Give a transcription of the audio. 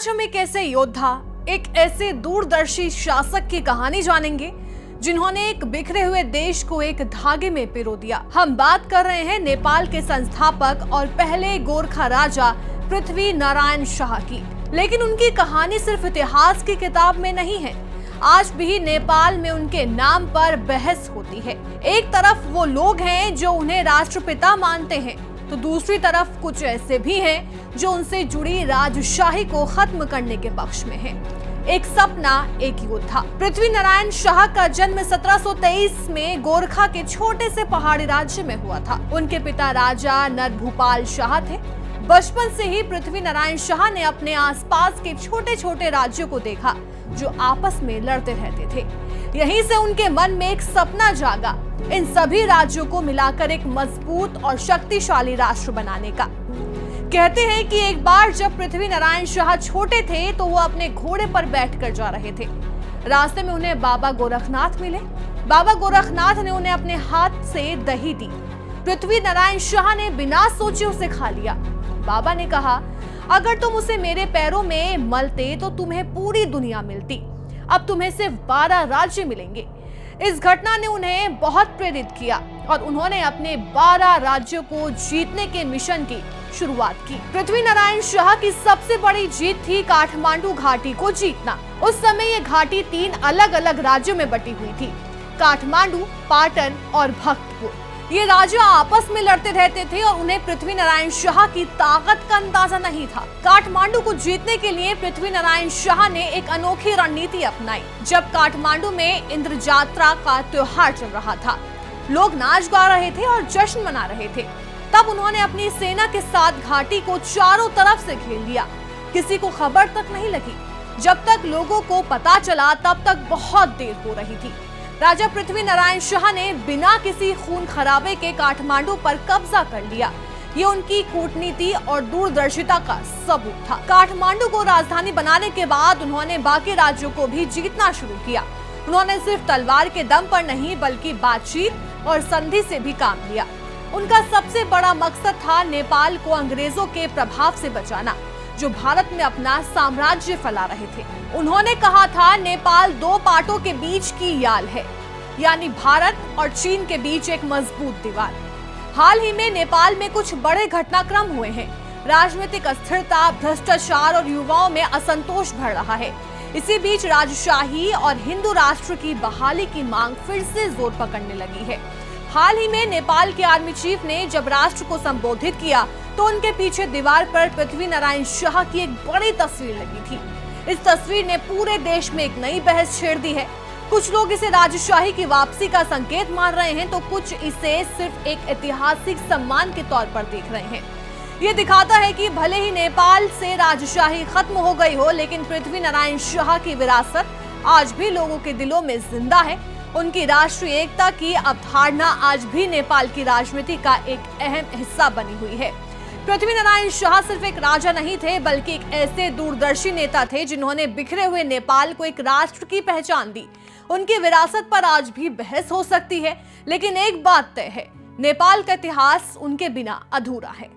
आज हम एक ऐसे योद्धा, एक ऐसे दूरदर्शी शासक की कहानी जानेंगे जिन्होंने एक बिखरे हुए देश को एक धागे में पिरो दिया। हम बात कर रहे हैं नेपाल के संस्थापक और पहले गोरखा राजा पृथ्वी नारायण शाह की। लेकिन उनकी कहानी सिर्फ इतिहास की किताब में नहीं है। आज भी नेपाल में उनके नाम पर बहस होती है। एक तरफ वो लोग हैं जो उन्हें राष्ट्रपिता मानते हैं, तो दूसरी तरफ कुछ ऐसे भी हैं जो उनसे जुड़ी राजशाही को खत्म करने के पक्ष में हैं। एक सपना, एक योद्धा। पृथ्वी नारायण शाह का जन्म 1723 में गोरखा के छोटे से पहाड़ी राज्य में हुआ था। उनके पिता राजा नरभूपाल शाह थे। बचपन से ही पृथ्वी नारायण शाह ने अपने आसपास के छोटे छोटे राज्यों को देखा जो आपस में लड़ते रहते थे। यहीं से उनके मन में एक सपना जागा, इन सभी राज्यों को मिलाकर एक मजबूत और शक्तिशाली राष्ट्र बनाने का। कहते हैं कि एक बार जब पृथ्वी नारायण शाह छोटे थे तो वो अपने घोड़े पर बैठकर जा रहे थे। रास्ते में उन्हें बाबा गोरखनाथ मिले। बाबा गोरखनाथ ने उन्हें अपने हाथ से दही दी। पृथ्वी नारायण शाह ने बिना सोचे उसे खा लिया। बाबा ने कहा, अगर तुम उसे मेरे पैरों में मलते तो तुम्हें पूरी दुनिया मिलती। अब तुम्हें सिर्फ 12 राज्य मिलेंगे। इस घटना ने उन्हें बहुत प्रेरित किया और उन्होंने अपने 12 राज्यों को जीतने के मिशन की शुरुआत की। पृथ्वी नारायण शाह की सबसे बड़ी जीत थी काठमांडू घाटी को जीतना। उस समय ये घाटी 3 अलग अलग राज्यों में बटी हुई थी, काठमांडू, पाटन और भक्तपुर। ये राज्य आपस में लड़ते रहते थे और उन्हें पृथ्वी नारायण शाह की ताकत का अंदाजा नहीं था। काठमांडू को जीतने के लिए पृथ्वी नारायण शाह ने एक अनोखी रणनीति अपनाई। जब काठमांडू में इंद्र जात्रा का त्योहार चल रहा था, लोग नाच गा रहे थे और जश्न मना रहे थे, तब उन्होंने अपनी सेना के साथ घाटी को चारों तरफ से घेर लिया। किसी को खबर तक नहीं लगी। जब तक लोगों को पता चला तब तक बहुत देर हो रही थी। राजा पृथ्वी नारायण शाह ने बिना किसी खून खराबे के काठमांडू पर कब्जा कर लिया। ये उनकी कूटनीति और दूरदर्शिता का सबूत था। काठमांडू को राजधानी बनाने के बाद उन्होंने बाकी राज्यों को भी जीतना शुरू किया। उन्होंने सिर्फ तलवार के दम पर नहीं बल्कि बातचीत और संधि से भी काम लिया। उनका सबसे बड़ा मकसद था नेपाल को अंग्रेजों के प्रभाव से बचाना, जो भारत में अपना साम्राज्य फैला रहे थे। उन्होंने कहा था, नेपाल 2 पाटों के बीच की याल है, यानी भारत और चीन के बीच एक मजबूत दीवार। हाल ही में नेपाल में कुछ बड़े घटनाक्रम हुए हैं। राजनीतिक अस्थिरता, भ्रष्टाचार और युवाओं में असंतोष बढ़ रहा है। इसी बीच राजशाही और हिंदू राष्ट्र की बहाली की मांग फिर से जोर पकड़ने लगी है। हाल ही में नेपाल के आर्मी चीफ ने जब राष्ट्र को संबोधित किया तो उनके पीछे दीवार पर पृथ्वी नारायण शाह की एक बड़ी तस्वीर लगी थी। इस तस्वीर ने पूरे देश में एक नई बहस छेड़ दी है। कुछ लोग इसे राजशाही की वापसी का संकेत मान रहे हैं, तो कुछ इसे सिर्फ एक ऐतिहासिक सम्मान के तौर पर देख रहे हैं। ये दिखाता है कि भले ही नेपाल से राजशाही खत्म हो गई हो, लेकिन पृथ्वी नारायण शाह की विरासत आज भी लोगों के दिलों में जिंदा है। उनकी राष्ट्रीय एकता की अवधारणा आज भी नेपाल की राजनीति का एक अहम हिस्सा बनी हुई है। पृथ्वी नारायण शाह सिर्फ एक राजा नहीं थे, बल्कि एक ऐसे दूरदर्शी नेता थे जिन्होंने बिखरे हुए नेपाल को एक राष्ट्र की पहचान दी। उनकी विरासत पर आज भी बहस हो सकती है, लेकिन एक बात तय है, नेपाल का इतिहास उनके बिना अधूरा है।